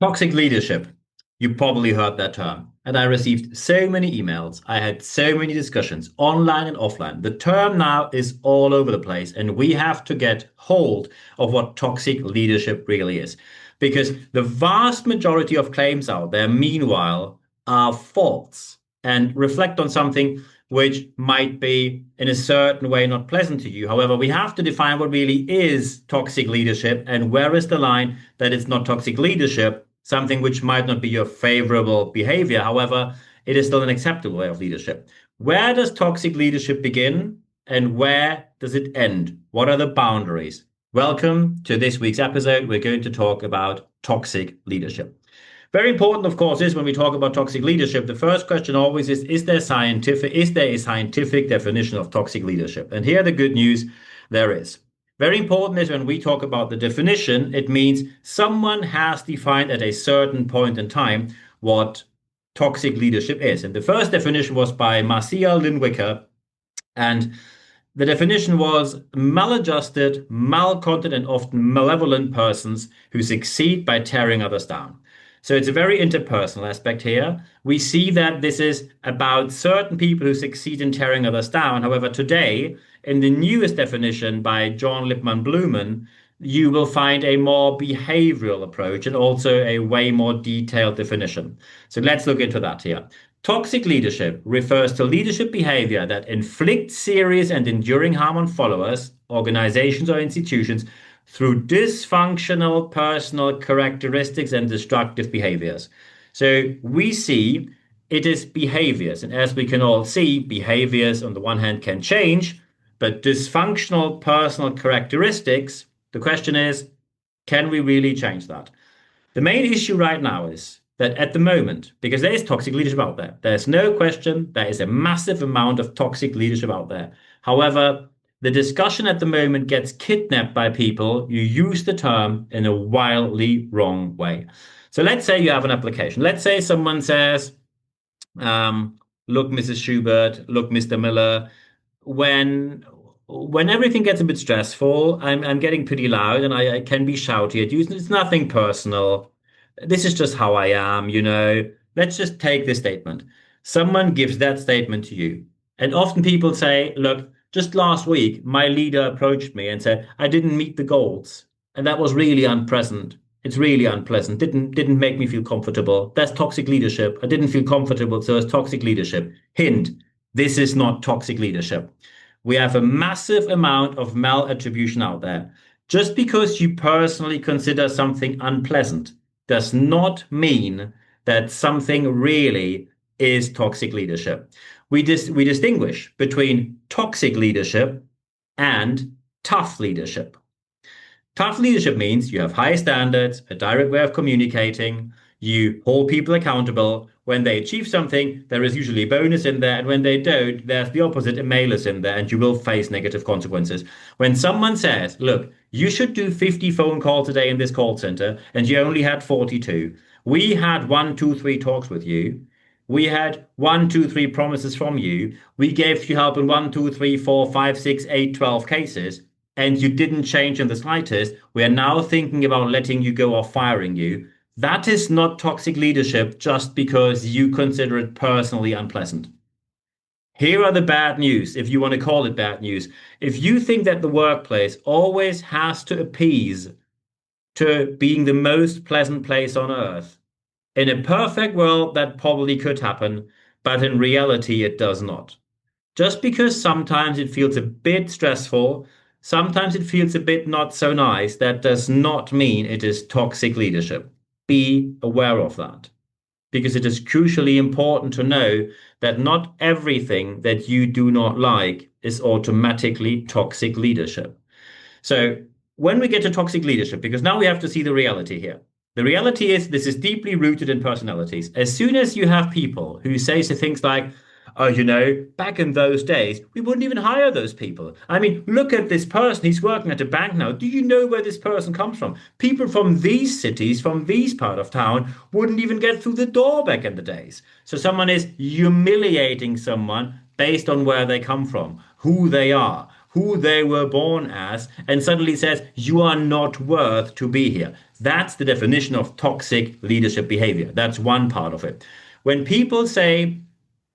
Toxic leadership. You probably heard that term. And I received so many emails. I had so many discussions online and offline. The term now is all over the place, and we have to get hold of what toxic leadership really is. Because the vast majority of claims out there, meanwhile, are false and reflect on something which might be in a certain way not pleasant to you. However, we have to define what really is toxic leadership and where is the line that it's not toxic leadership, something which might not be your favorable behavior. However, it is still an acceptable way of leadership. Where does toxic leadership begin and where does it end? What are the boundaries? Welcome to this week's episode. We're going to talk about toxic leadership. Very important, of course, is when we talk about toxic leadership, the first question always is there a scientific definition of toxic leadership? And here the good news, there is. Very important is when we talk about the definition, it means someone has defined at a certain point in time what toxic leadership is. And the first definition was by Marcia, Lynn, Whicker. And the definition was maladjusted, malcontent, and often malevolent persons who succeed by tearing others down. So it's a very interpersonal aspect here. We see that this is about certain people who succeed in tearing others down. However, today, in the newest definition by John Lipman-Blumen, you will find a more behavioral approach and also a way more detailed definition. So let's look into that here. Toxic leadership refers to leadership behavior that inflicts serious and enduring harm on followers, organizations, or institutions through dysfunctional personal characteristics and destructive behaviors. So we see it is behaviors. And as we can all see, behaviors on the one hand can change, but dysfunctional personal characteristics, the question is, can we really change that? The main issue right now is that at the moment, because there is toxic leadership out there, there's no question there is a massive amount of toxic leadership out there. However, the discussion at the moment gets kidnapped by people who use the term in a wildly wrong way. So let's say you have an application. Let's say someone says, look, Mrs. Schubert, look, Mr. Miller, when everything gets a bit stressful, I'm getting pretty loud and I can be shouty at you. It's nothing personal. This is just how I am, Let's just take this statement. Someone gives that statement to you. And often people say, look, just last week, my leader approached me and said, I didn't meet the goals. And that was really unpleasant. It's really unpleasant. Didn't make me feel comfortable. That's toxic leadership. I didn't feel comfortable, so it's toxic leadership. Hint, this is not toxic leadership. We have a massive amount of malattribution out there. Just because you personally consider something unpleasant does not mean that something really is toxic leadership. We distinguish between toxic leadership and tough leadership. Tough leadership means you have high standards, a direct way of communicating, you hold people accountable. When they achieve something, there is usually a bonus in there, and when they don't, there's the opposite, a malus in there, and you will face negative consequences. When someone says, look, you should do 50 phone calls a day in this call center, and you only had 42. We had 1, 2, 3 talks with you. We had 1, 2, 3 promises from you. We gave you help in 1, 2, 3, 4, 5, 6, 8, 12 cases, and you didn't change in the slightest. We are now thinking about letting you go or firing you. That is not toxic leadership just because you consider it personally unpleasant. Here are the bad news, if you want to call it bad news. If you think that the workplace always has to appease to being the most pleasant place on earth, in a perfect world, that probably could happen, but in reality, it does not. Just because sometimes it feels a bit stressful, sometimes it feels a bit not so nice, that does not mean it is toxic leadership. Be aware of that, because it is crucially important to know that not everything that you do not like is automatically toxic leadership. So when we get to toxic leadership, because now we have to see the reality here. The reality is this is deeply rooted in personalities. As soon as you have people who say things like, oh, back in those days, we wouldn't even hire those people. I mean, look at this person. He's working at a bank now. Do you know where this person comes from? People from these cities, from these part of town, wouldn't even get through the door back in the days. So someone is humiliating someone based on where they come from, who they are, who they were born as, and suddenly says, you are not worth to be here. That's the definition of toxic leadership behavior. That's one part of it. When people say,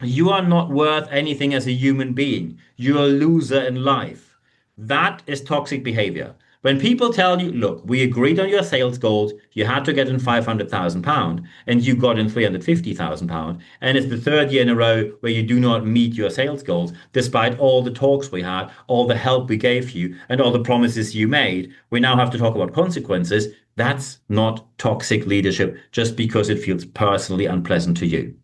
you are not worth anything as a human being, you're a loser in life, that is toxic behavior. When people tell you, look, we agreed on your sales goals, you had to get in £500,000 and you got in £350,000, and it's the third year in a row where you do not meet your sales goals, despite all the talks we had, all the help we gave you, and all the promises you made, we now have to talk about consequences. That's not toxic leadership just because it feels personally unpleasant to you.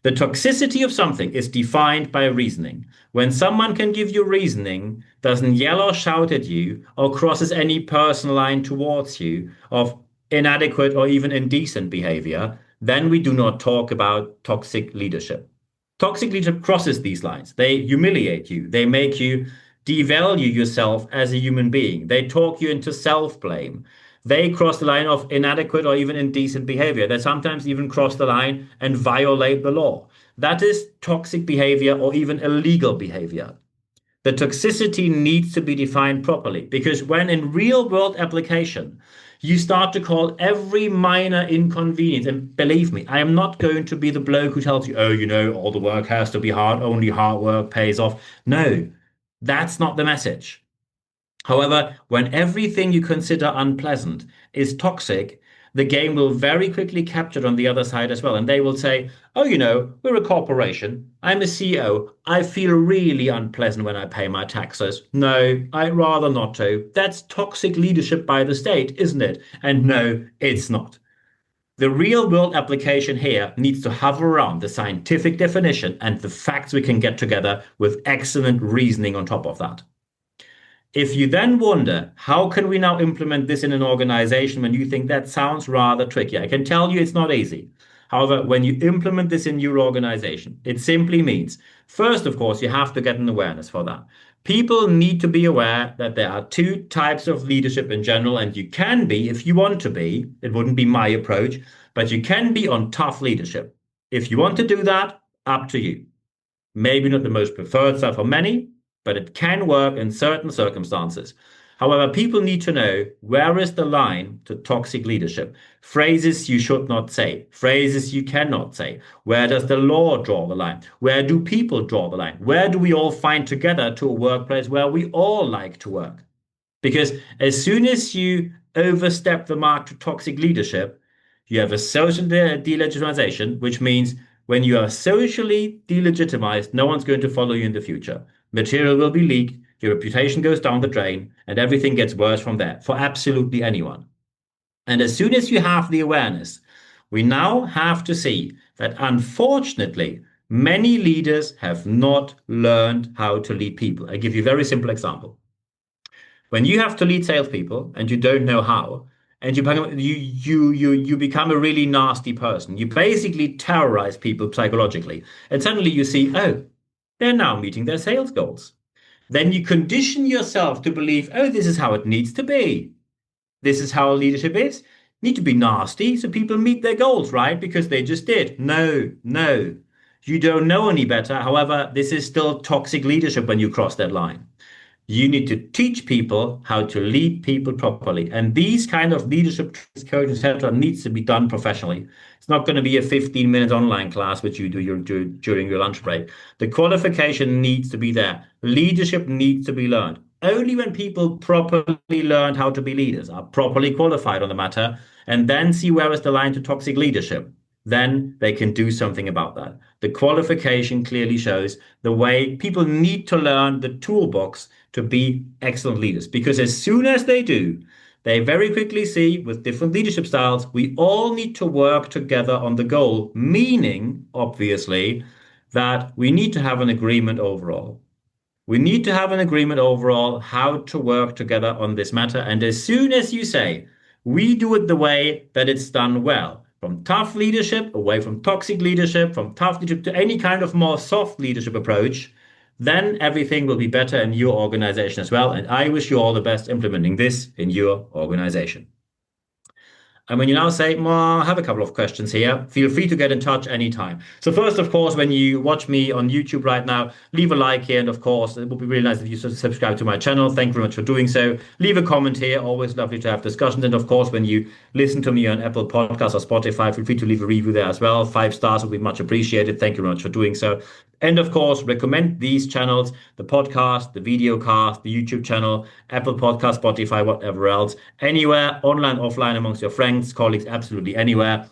The toxicity of something is defined by reasoning. When someone can give you reasoning, doesn't yell or shout at you, or crosses any personal line towards you of inadequate or even indecent behavior, then we do not talk about toxic leadership. Toxic leadership crosses these lines. They humiliate you. They make you devalue yourself as a human being. They talk you into self-blame. They cross the line of inadequate or even indecent behavior. They sometimes even cross the line and violate the law. That is toxic behavior or even illegal behavior. The toxicity needs to be defined properly, because when in real world application, you start to call every minor inconvenience, and believe me, I am not going to be the bloke who tells you, oh, all the work has to be hard, only hard work pays off. No, that's not the message. However, when everything you consider unpleasant is toxic, the game will very quickly capture on the other side as well. And they will say, oh, we're a corporation. I'm a CEO. I feel really unpleasant when I pay my taxes. No, I'd rather not to. That's toxic leadership by the state, isn't it? And no, it's not. The real world application here needs to hover around the scientific definition and the facts we can get together with excellent reasoning on top of that. If you then wonder, how can we now implement this in an organization when you think that sounds rather tricky? I can tell you it's not easy. However, when you implement this in your organization, it simply means, first, of course, you have to get an awareness for that. People need to be aware that there are two types of leadership in general, and you can be, if you want to be, it wouldn't be my approach, but you can be on tough leadership. If you want to do that, up to you. Maybe not the most preferred style for many, but it can work in certain circumstances. However, people need to know, where is the line to toxic leadership? Phrases you should not say, phrases you cannot say. Where does the law draw the line? Where do people draw the line? Where do we all find together to a workplace where we all like to work? Because as soon as you overstep the mark to toxic leadership, you have a social delegitimization, which means when you are socially delegitimized, no one's going to follow you in the future. Material will be leaked, your reputation goes down the drain, and everything gets worse from there for absolutely anyone. And as soon as you have the awareness, we now have to see that unfortunately, many leaders have not learned how to lead people. I give you a very simple example. When you have to lead salespeople and you don't know how, and you become a really nasty person, you basically terrorize people psychologically, and suddenly you see, oh, they're now meeting their sales goals. Then you condition yourself to believe, oh, this is how it needs to be. This is how leadership is. Need to be nasty so people meet their goals, right? Because they just did. No, no. You don't know any better. However, this is still toxic leadership when you cross that line. You need to teach people how to lead people properly. And these kind of leadership coaching, etc., needs to be done professionally. It's not going to be a 15-minute online class which you do during your lunch break. The qualification needs to be there. Leadership needs to be learned. Only when people properly learn how to be leaders, are properly qualified on the matter, and then see where is the line to toxic leadership, then they can do something about that. The qualification clearly shows the way people need to learn the toolbox to be excellent leaders. Because as soon as they do, they very quickly see with different leadership styles, we all need to work together on the goal, meaning, obviously, that we need to have an agreement overall. We need to have an agreement overall how to work together on this matter. And as soon as you say, we do it the way that it's done well, from tough leadership, away from toxic leadership, from tough leadership to any kind of more soft leadership approach, then everything will be better in your organization as well. And I wish you all the best implementing this in your organization. And when you now say, I have a couple of questions here, feel free to get in touch anytime. So first, of course, when you watch me on YouTube right now, leave a like here. And of course, it would be really nice if you subscribe to my channel. Thank you very much for doing so. Leave a comment here. Always lovely to have discussions. And of course, when you listen to me on Apple Podcasts or Spotify, feel free to leave a review there as well. 5 stars would be much appreciated. Thank you very much for doing so. And of course, recommend these channels, the podcast, the video cast, the YouTube channel, Apple Podcast, Spotify, whatever else, anywhere, online, offline, amongst your friends, colleagues, absolutely anywhere.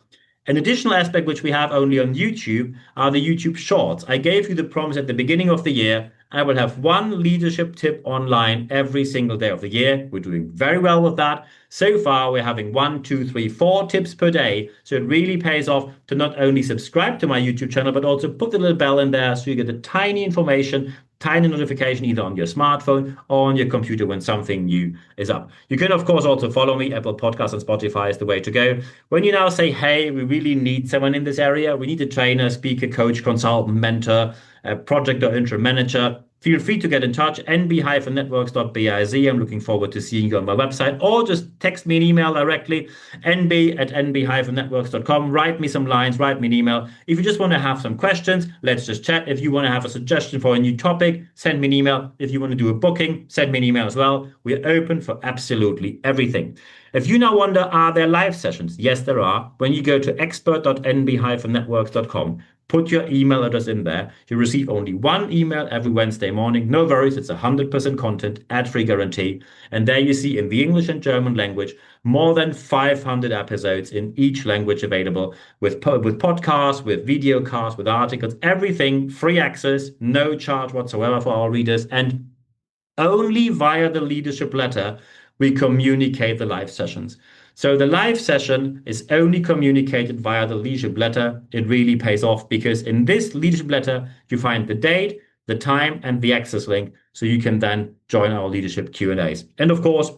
An additional aspect which we have only on YouTube are the YouTube Shorts. I gave you the promise at the beginning of the year. I will have one leadership tip online every single day of the year. We're doing very well with that. So far, we're having 1, 2, 3, 4 tips per day. So it really pays off to not only subscribe to my YouTube channel, but also put the little bell in there so you get the tiny information, tiny notification either on your smartphone or on your computer when something new is up. You can, of course, also follow me. Apple Podcasts and Spotify is the way to go. When you now say, hey, we really need someone in this area, we need a trainer, speaker, coach, consultant, mentor, project or interim manager, feel free to get in touch, nb-networks.biz. I'm looking forward to seeing you on my website, or just text me an email directly, nb@nb-networks.com. Write me some lines, write me an email. If you just want to have some questions, let's just chat. If you want to have a suggestion for a new topic, send me an email. If you want to do a booking, send me an email as well. We're open for absolutely everything. If you now wonder, are there live sessions? Yes, there are. When you go to expert.nb-networks.com, put your email address in there. You receive only one email every Wednesday morning. No worries, it's 100% content, ad-free guarantee. And there you see in the English and German language, more than 500 episodes in each language available with podcasts, with video casts, with articles, everything, free access, no charge whatsoever for our readers. And only via the leadership letter, we communicate the live sessions. So the live session is only communicated via the leadership letter. It really pays off because in this leadership letter, you find the date, the time, and the access link. So you can then join our leadership Q&As. And of course,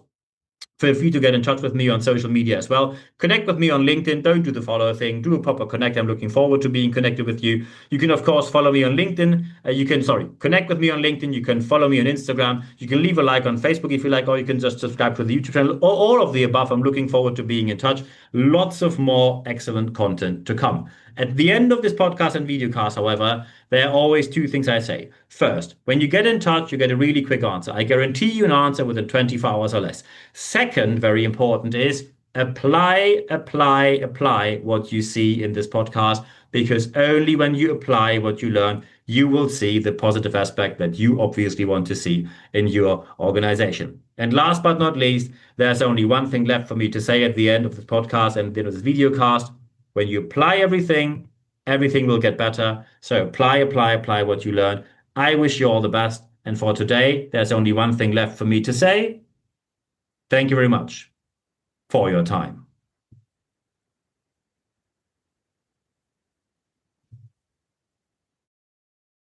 feel free to get in touch with me on social media as well. Connect with me on LinkedIn. Don't do the follow thing. Do a proper connect. I'm looking forward to being connected with you. You can, of course, follow me on LinkedIn. Connect with me on LinkedIn. You can follow me on Instagram. You can leave a like on Facebook if you like, or you can just subscribe to the YouTube channel, or all of the above. I'm looking forward to being in touch. Lots of more excellent content to come. At the end of this podcast and videocast, however, there are always 2 things I say. First, when you get in touch, you get a really quick answer. I guarantee you an answer within 24 hours or less. Second, very important is apply what you see in this podcast, because only when you apply what you learn, you will see the positive aspect that you obviously want to see in your organization. And last but not least, there's only one thing left for me to say at the end of this podcast and the end of this video cast. When you apply everything, everything will get better. So apply what you learn. I wish you all the best. And for today, there's only one thing left for me to say. Thank you very much for your time.